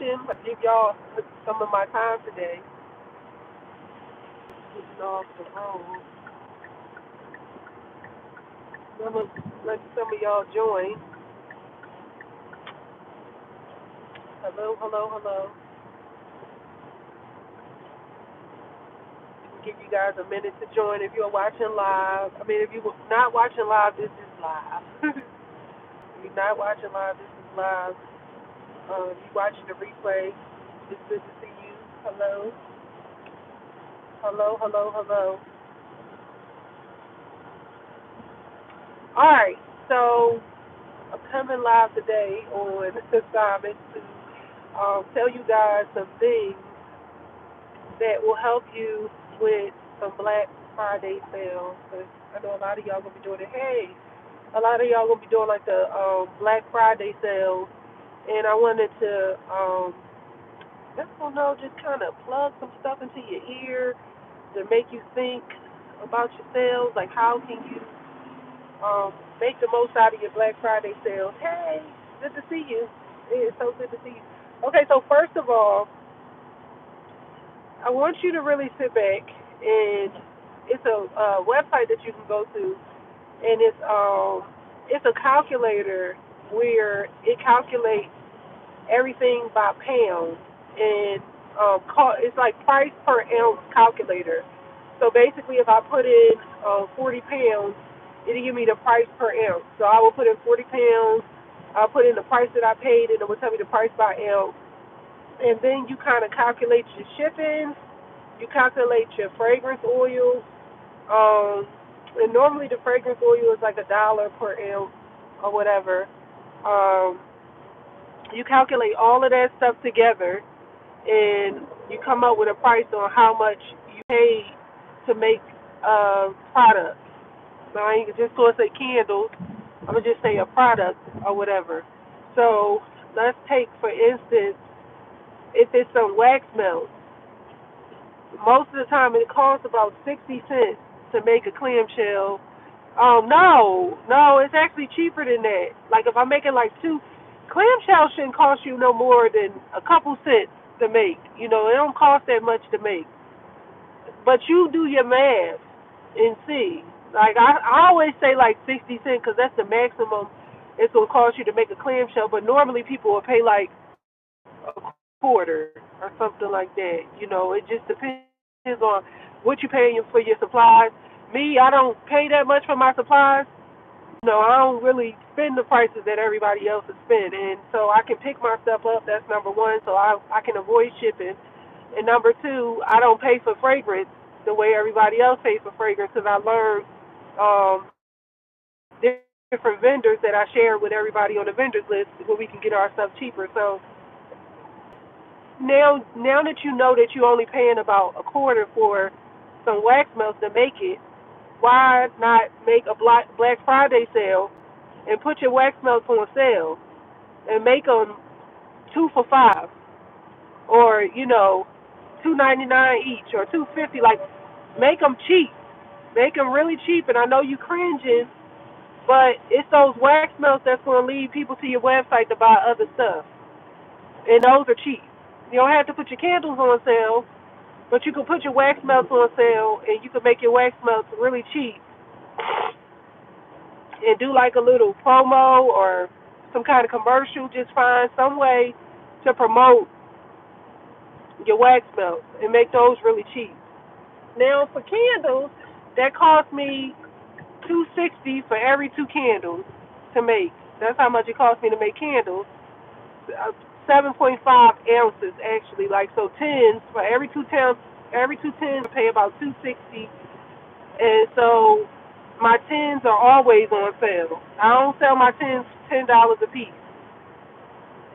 watching. I give y'all some of my time today. Getting off the road. I'm gonna let some of y'all join. Hello, hello, hello. Give you guys a minute to join if you're watching live. I mean, if you're not watching live, this is live. If you're not watching live, this is live. If you're watching the replay, it's good to see you. Hello, hello, hello, hello. All right, so I'm coming live today on assignment to tell you guys some things that will help you with some Black Friday sales. 'Cause I know a lot of y'all gonna be doing it. Hey, a lot of y'all gonna be doing like the Black Friday sales, and I wanted to I don't know, just kind of plug some stuff into your ear to make you think about your sales. Like how can you make the most out of your Black Friday sales? Hey, good to see you. It's so good to see you. Okay, so first of all, I want you to really sit back and it's a website that you can go to, and it's a calculator where it calculates everything by pound, and it's like price per ounce calculator. So basically, if I put in 40 pounds, it'll give me the price per ounce. So I will put in 40 pounds. I'll put in the price that I paid, and it will tell me the price by ounce. And then you kind of calculate your shipping. You calculate your fragrance oil. And normally the fragrance oil is like $1 per ounce or whatever. Um, you calculate all of that stuff together, and you come up with a price on how much you pay to make product. Now I ain't just gonna say candles. I'm gonna just say a product or whatever. So let's take for instance, if it's some wax melt, most of the time it costs about 60 cents to make a clamshell. No, it's actually cheaper than that. Like if I'm making like two, clamshells shouldn't cost you no more than a couple cents to make. You know, it don't cost that much to make. But you do your math and see. Like I always say like 60 cents because that's the maximum it's gonna cost you to make a clamshell. But normally people will pay like a quarter or something like that. You know, it just depends on what you're paying for your supplies. Me, I don't pay that much for my supplies. No, I don't really spend the prices that everybody else is spending, and so I can pick my stuff up. That's number one, so I can avoid shipping. And number two, I don't pay for fragrance the way everybody else pays for fragrance because I learned um, different vendors that I share with everybody on the vendors list where we can get our stuff cheaper. So now that you know that you're only paying about a quarter for some wax melts to make it, why not make a Black Friday sale and put your wax melts on sale and make them 2 for $5, or $2.99 each or $2.50? Like, make them cheap, make them really cheap. And I know you cringing, but it's those wax melts that's going to lead people to your website to buy other stuff, and those are cheap. You don't have to put your candles on sale, but you can put your wax melts on sale, and you can make your wax melts really cheap and do like a little promo or some kind of commercial. Just find some way to promote your wax melts and make those really cheap. Now for candles, that cost me $2.60 for every two candles to make. That's how much it cost me to make candles. 7.5 ounces actually. Like so, tens for every two tens. Every two tens I pay about $2.60, and so my tens are always on sale. I don't sell my tens $10 a piece.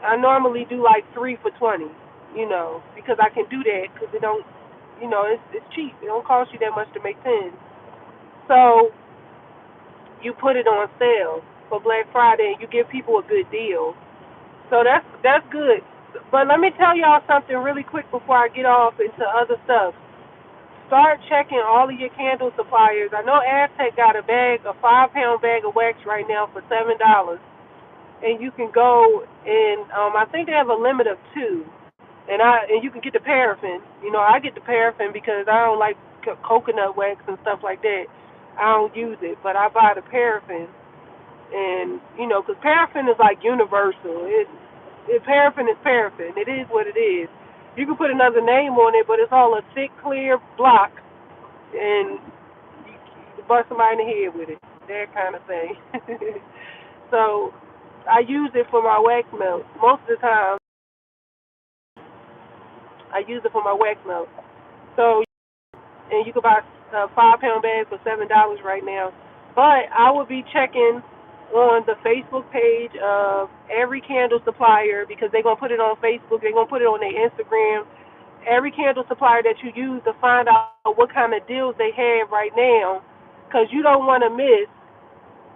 I normally do like 3 for $20. Because I can do that because it don't. It's cheap. It don't cost you that much to make tens. So you put it on sale for Black Friday and you give people a good deal. So that's good. But let me tell y'all something really quick before I get off into other stuff. Start checking all of your candle suppliers. I know Aztec got a 5 pound bag of wax right now for $7, and you can go and I think they have a limit of two. And you can get the paraffin. I get the paraffin because I don't like coconut wax and stuff like that. I don't use it, but I buy the paraffin, and because paraffin is like universal. Paraffin is paraffin. It is what it is. You can put another name on it, but it's all a thick, clear block, and you bust somebody in the head with it. That kind of thing. So I use it for my wax melts. Most of the time, I use it for my wax melts. So, and you can buy 5-pound bags for $7 right now. But I will be checking on the Facebook page of every candle supplier because they're gonna put it on Facebook. They're gonna put it on their Instagram. Every candle supplier that you use to find out what kind of deals they have right now, because you don't want to miss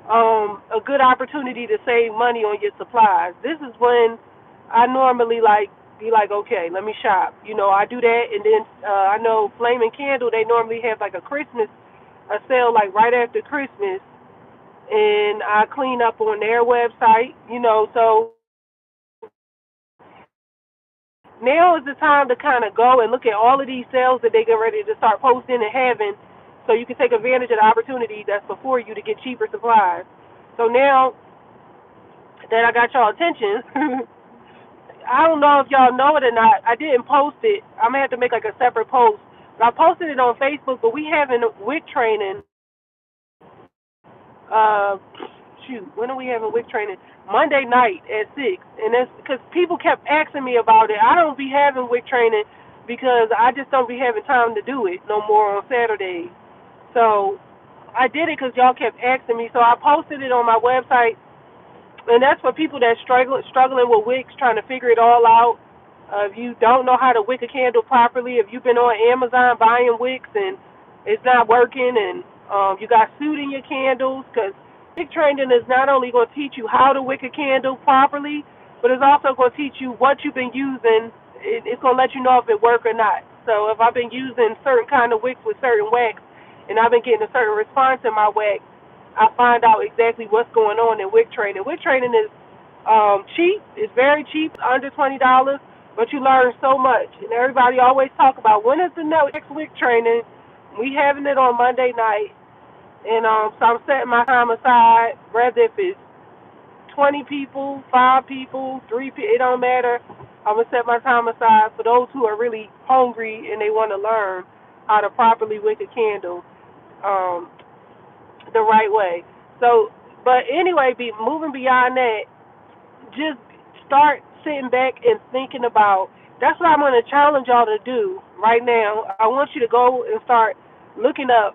a good opportunity to save money on your supplies. This is when I normally be like, okay, let me shop. I do that, and then I know Flaming Candle, they normally have like a sale like right after Christmas, and I clean up on their website. So now is the time to kind of go and look at all of these sales that they get ready to start posting and having, so you can take advantage of the opportunity that's before you to get cheaper supplies. So now that I got y'all attention, I don't know if y'all know it or not. I didn't post it. I'm gonna have to make like a separate post. But I posted it on Facebook. But we having WIC training. Uh, when are we having WIC training? Monday night at 6. And that's because people kept asking me about it. I don't be having WIC training because I just don't be having time to do it no more on Saturdays. So I did it because y'all kept asking me. So I posted it on my website. And that's for people that struggling with wicks, trying to figure it all out. If you don't know how to wick a candle properly, if you've been on Amazon buying wicks and it's not working, and you got soot in your candles, because wick training is not only going to teach you how to wick a candle properly, but it's also going to teach you what you've been using. It's going to let you know if it works or not. So if I've been using certain kind of wicks with certain wax, and I've been getting a certain response in my wax, I find out exactly what's going on in WIC training. WIC training is cheap. It's very cheap, under $20, but you learn so much. And everybody always talk about when is the next WIC training. We having it on Monday night, and so I'm setting my time aside. Whether if it's 20 people, 5 people, 3 people, it don't matter. I'm gonna set my time aside for those who are really hungry and they want to learn how to properly wick a candle. Um, the right way. So, but anyway, moving beyond that, just start sitting back and thinking about. That's what I'm going to challenge y'all to do right now. I want you to go and start looking up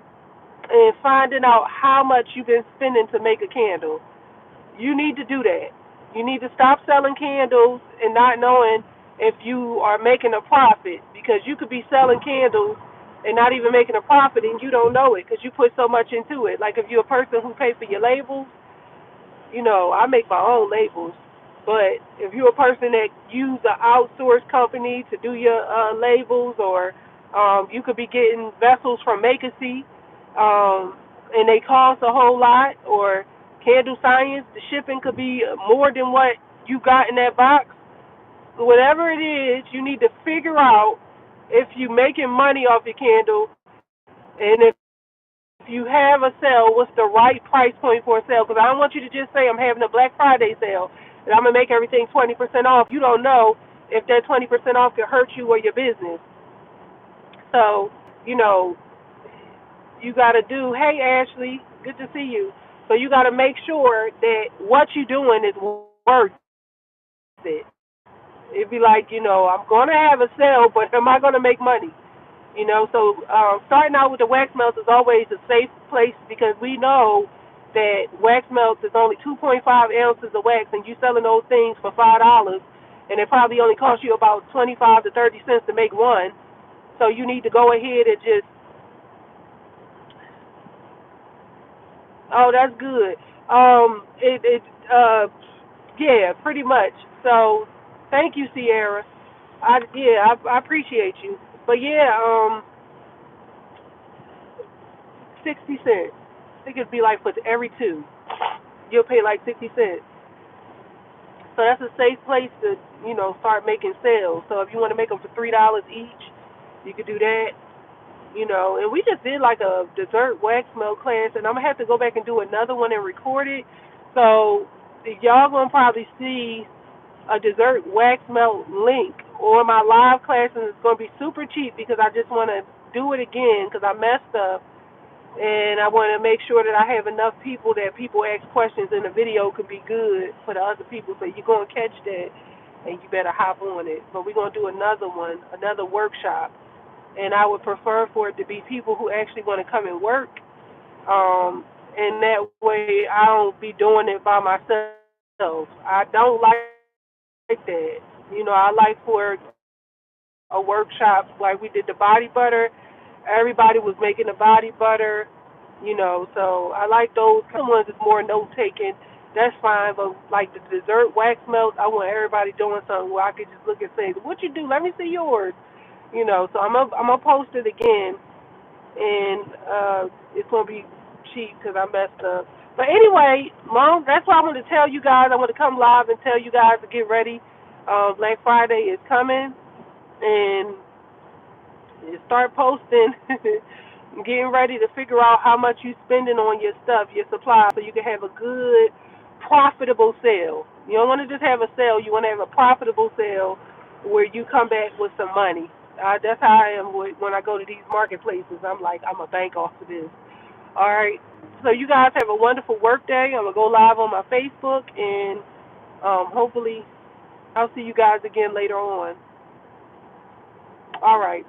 and finding out how much you've been spending to make a candle. You need to do that. You need to stop selling candles and not knowing if you are making a profit, because you could be selling candles and not even making a profit, and you don't know it because you put so much into it. Like if you're a person who pays for your labels, I make my own labels. But if you're a person that use an outsourced company to do your labels, or you could be getting vessels from Makersy, and they cost a whole lot, or Candle Science, the shipping could be more than what you got in that box. Whatever it is, you need to figure out if you're making money off your candle, and if you have a sale, what's the right price point for a sale? Because I don't want you to just say I'm having a Black Friday sale and I'm going to make everything 20% off. You don't know if that 20% off could hurt you or your business. So, you got to do, hey, Ashley, good to see you. So you got to make sure that what you're doing is worth it. It'd be like, I'm going to have a sale, but am I going to make money? So starting out with the wax melts is always a safe place, because we know that wax melts is only 2.5 ounces of wax, and you selling those things for $5, and it probably only costs you about 25 to 30 cents to make one. So you need to go ahead and just, oh, that's good. Yeah, pretty much. So thank you, Sierra. I appreciate you. But yeah, 60 cents. I think it'd be like for every two, you'll pay like 60 cents. So that's a safe place to, start making sales. So if you want to make them for $3 each, you could do that. And we just did like a dessert wax melt class, and I'm gonna have to go back and do another one and record it. So y'all gonna probably see a dessert wax melt link or my live class, and it's gonna be super cheap because I just want to do it again because I messed up, and I want to make sure that I have enough people that people ask questions and the video could be good for the other people. So you're gonna catch that, and you better hop on it. But we're gonna do another one, another workshop, and I would prefer for it to be people who actually want to come and work. And that way I don't be doing it by myself. I don't like that. I like for a workshop like we did the body butter. Everybody was making the body butter, so I like those. Some ones is more note taking. That's fine, but like the dessert wax melts, I want everybody doing something where I could just look and say, "What you do? Let me see yours." So I'm gonna post it again, and it's gonna be cheap because I messed up. But anyway, Mom, that's why I want to tell you guys. I want to come live and tell you guys to get ready. Black Friday is coming, and start posting, getting ready to figure out how much you're spending on your stuff, your supplies, so you can have a good, profitable sale. You don't want to just have a sale. You want to have a profitable sale where you come back with some money. That's how I am when I go to these marketplaces. I'm like, I'm a bank off of this. All right. So you guys have a wonderful work day. I'm going to go live on my Facebook, and hopefully I'll see you guys again later on. All right.